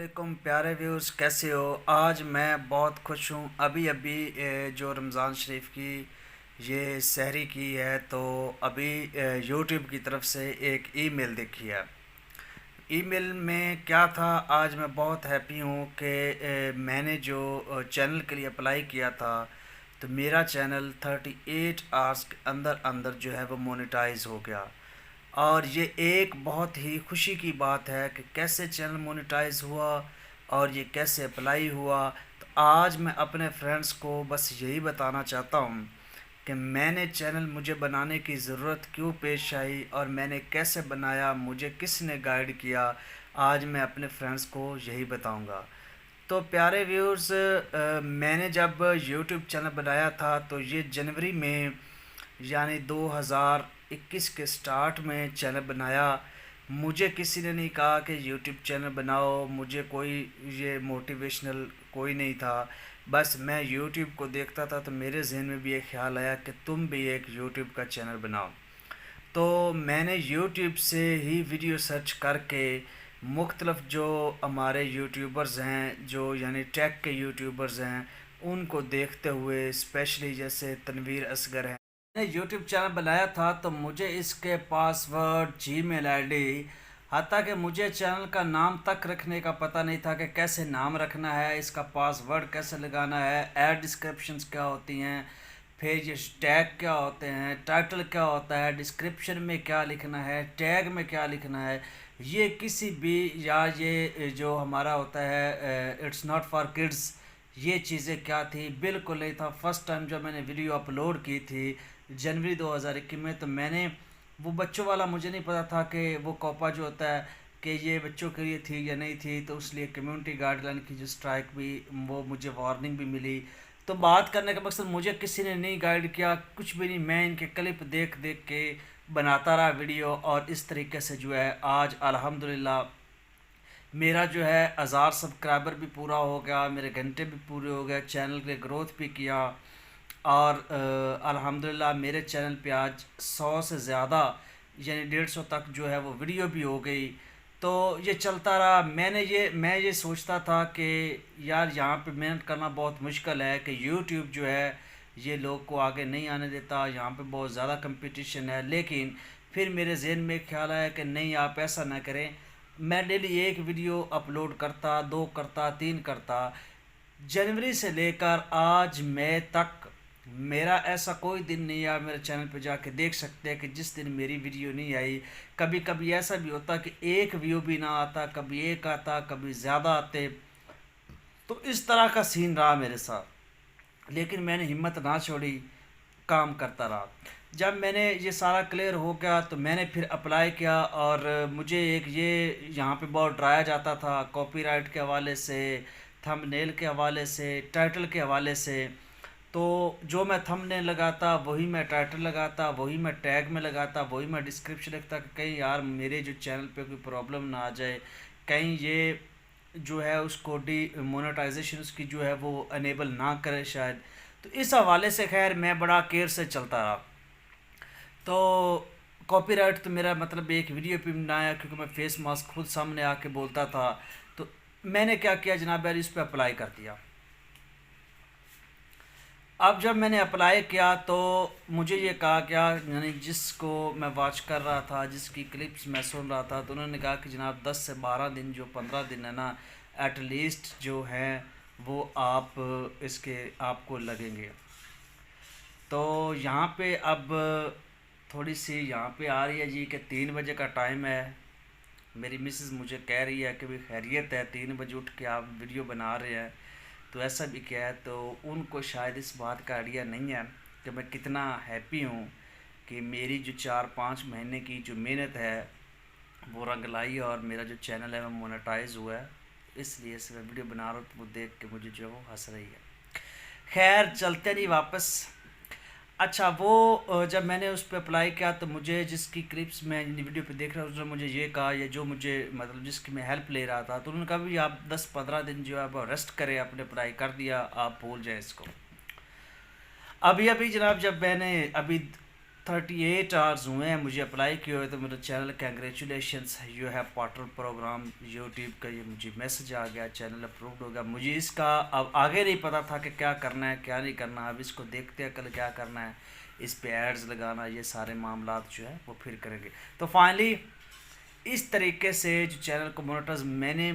वालेकुम प्यारे व्यूज़, कैसे हो? आज मैं बहुत खुश हूँ। अभी अभी जो रमज़ान शरीफ की ये सहरी की है, तो अभी यूट्यूब की तरफ से एक ईमेल देखी है। ईमेल में क्या था, आज मैं बहुत हैप्पी हूँ कि मैंने जो चैनल के लिए अप्लाई किया था, तो मेरा चैनल 38 आवर्स के अंदर अंदर जो है वो मोनेटाइज हो गया। और ये एक बहुत ही खुशी की बात है कि कैसे चैनल मोनेटाइज हुआ और ये कैसे अप्लाई हुआ। तो आज मैं अपने फ्रेंड्स को बस यही बताना चाहता हूँ कि मैंने चैनल मुझे बनाने की ज़रूरत क्यों पेश आई और मैंने कैसे बनाया, मुझे किसने गाइड किया। आज मैं अपने फ्रेंड्स को यही बताऊंगा। तो प्यारे व्यूअर्स, मैंने जब यूट्यूब चैनल बनाया था तो ये जनवरी में यानी 2021 के स्टार्ट में चैनल बनाया। मुझे किसी ने नहीं कहा कि यूट्यूब चैनल बनाओ, मुझे कोई ये मोटिवेशनल कोई नहीं था। बस मैं यूट्यूब को देखता था तो मेरे जहन में भी एक ख्याल आया कि तुम भी एक यूट्यूब का चैनल बनाओ। तो मैंने यूट्यूब से ही वीडियो सर्च करके मुख्तलफ़ जो हमारे यूट्यूबर्स हैं, जो यानी टेक के यूट्यूबर्स हैं, उनको देखते हुए स्पेशली जैसे तनवीर असगर हैं, मैंने यूट्यूब चैनल बनाया था। तो मुझे इसके पासवर्ड, जीमेल आईडी, हत्ता कि मुझे चैनल का नाम तक रखने का पता नहीं था कि कैसे नाम रखना है, इसका पासवर्ड कैसे लगाना है, ऐड डिस्क्रिप्शंस क्या होती हैं, फिर ये टैग क्या होते हैं, टाइटल क्या होता है, डिस्क्रिप्शन में क्या लिखना है, टैग में क्या लिखना है। ये किसी भी या ये जो हमारा होता है इट्स नॉट फॉर किड्स, ये चीज़ें क्या थी, बिल्कुल नहीं था। फर्स्ट टाइम जब मैंने वीडियो अपलोड की थी जनवरी 2021 में, तो मैंने वो बच्चों वाला मुझे नहीं पता था कि वो कॉपा जो होता है कि ये बच्चों के लिए थी या नहीं थी। तो इसलिए कम्युनिटी गाइडलाइन की जो स्ट्राइक भी, वो मुझे वार्निंग भी मिली। तो बात करने का मकसद, मुझे किसी ने नहीं गाइड किया, कुछ भी नहीं, मैं इनके क्लिप देख देख के बनाता रहा वीडियो। और इस तरीके से जो है आज अल्हम्दुलिल्लाह मेरा जो है 1000 सब्सक्राइबर भी पूरा हो गया, मेरे घंटे भी पूरे हो गए, चैनल के ग्रोथ भी किया। और अल्हम्दुलिल्लाह मेरे चैनल पे आज 100 से ज़्यादा यानी 150 तक जो है वो वीडियो भी हो गई। तो ये चलता रहा। मैं ये सोचता था कि यार यहाँ पे मेहनत करना बहुत मुश्किल है, कि यूट्यूब जो है ये लोग को आगे नहीं आने देता, यहाँ पे बहुत ज़्यादा कंपटीशन है। लेकिन फिर मेरे जहन में एक ख्याल आया कि नहीं, आप ऐसा ना करें। मैं डेली एक वीडियो अपलोड करता, दो करता, तीन करता। जनवरी से लेकर आज मई तक मेरा ऐसा कोई दिन नहीं आया, मेरे चैनल पे जाके देख सकते हैं कि जिस दिन मेरी वीडियो नहीं आई। कभी कभी ऐसा भी होता कि एक व्यू भी ना आता, कभी एक आता, कभी ज़्यादा आते। तो इस तरह का सीन रहा मेरे साथ, लेकिन मैंने हिम्मत ना छोड़ी, काम करता रहा। जब मैंने ये सारा क्लियर हो गया तो मैंने फिर अप्लाई किया। और मुझे एक ये यहाँ पे बहुत डराया जाता था कॉपीराइट के हवाले से, थंबनेल के हवाले से, टाइटल के हवाले से। तो जो मैं थंबनेल लगाता वही मैं टाइटल लगाता, वही मैं टैग में लगाता, वही मैं डिस्क्रिप्शन लिखता कि कहीं यार मेरे जो चैनल पे कोई प्रॉब्लम ना आ जाए, कहीं ये जो है उसको डी मोनेटाइजेशन उसकी जो है वो अनेबल ना करे शायद। तो इस हवाले से खैर मैं बड़ा केयर से चलता रहा। तो कॉपीराइट तो मेरा मतलब एक वीडियो पे भी ना आया, क्योंकि मैं फेस मास्क खुद सामने आके बोलता था। तो मैंने क्या किया जनाब यार, इस पर अप्लाई कर दिया। अब जब मैंने अप्लाई किया तो मुझे ये कहा गया, यानी जिसको मैं वॉच कर रहा था, जिसकी क्लिप्स मैं सुन रहा था, तो उन्होंने कहा कि जनाब 10 से 12 दिन, जो 15 दिन है ना, एटलीस्ट जो हैं वो आप इसके आपको लगेंगे। तो यहाँ पे अब थोड़ी सी यहाँ पे आ रही है जी कि 3 बजे का टाइम है। मेरी मिसेस मुझे कह रही है कि भाई खैरियत है, 3 बजे उठ के आप वीडियो बना रहे हैं, तो ऐसा भी क्या है। तो उनको शायद इस बात का आइडिया नहीं है कि मैं कितना हैप्पी हूँ कि मेरी जो 4-5 महीने की जो मेहनत है वो रंग लाई, और मेरा जो चैनल है वो मोनेटाइज हुआ है। इसलिए से मैं वीडियो बना रहा हूँ, तो वो देख के मुझे जो है वो हंस रही है। खैर चलते नहीं वापस। अच्छा, वो जब मैंने उस पर अप्लाई किया तो मुझे जिसकी क्लिप्स मैं वीडियो पे देख रहा हूँ, उसने मुझे ये कहा, या जो मुझे मतलब जिसकी मैं हेल्प ले रहा था, तो उन्होंने कहा भी आप 10-15 दिन जो है आप रेस्ट करें, आपने अप्लाई कर दिया, आप भूल जाएं इसको। अभी अभी जनाब, जब मैंने अभी 38 آورز ہوئے ہیں مجھے اپلائی کیے ہوئے، تو میرا channel congratulations you have partner program YouTube کا، یہ مجھے میسج آ گیا، چینل اپرووڈ ہو گیا۔ مجھے اس کا اب آگے نہیں پتہ تھا کہ کیا کرنا ہے کیا نہیں کرنا، اب اس کو دیکھتے ہیں کل کیا کرنا ہے، اس پہ ایڈز لگانا، یہ سارے معاملات جو ہے وہ پھر کریں گے۔ تو فائنلی اس طریقے سے جو چینل کو مونیٹائز،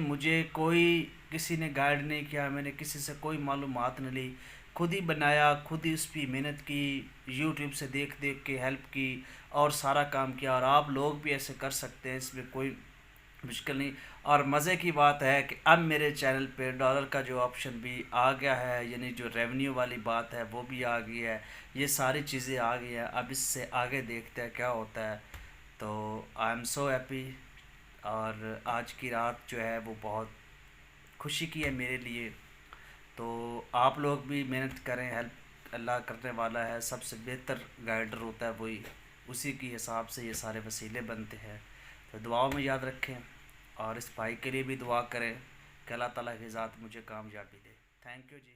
مجھے کوئی کسی نے گائیڈ نہیں کیا، میں نے کسی سے کوئی معلومات نہیں لی، خود ہی بنایا، خود ہی اس پہ محنت کی، یوٹیوب سے دیکھ دیکھ کے ہیلپ کی اور سارا کام کیا، اور آپ لوگ بھی ایسے کر سکتے ہیں، اس میں کوئی مشکل نہیں۔ اور مزے کی بات ہے کہ اب میرے چینل پہ ڈالر کا جو آپشن بھی آ گیا ہے، یعنی جو ریونیو والی بات ہے وہ بھی آ گئی ہے، یہ ساری چیزیں آ گئی ہیں۔ اب اس سے آگے دیکھتے ہیں کیا ہوتا ہے۔ تو آئی ایم سو ہیپی، اور آج کی رات جو ہے وہ بہت خوشی کی ہے میرے لیے۔ تو آپ لوگ بھی محنت کریں، ہیلپ اللہ کرنے والا ہے، سب سے بہتر گائیڈر ہوتا ہے وہی، اسی کی حساب سے یہ سارے وسیلے بنتے ہیں۔ تو دعاؤں میں یاد رکھیں، اور اس بھائی کے لیے بھی دعا کریں کہ اللہ تعالیٰ کی ذات مجھے کامیابی دے۔ Thank you G.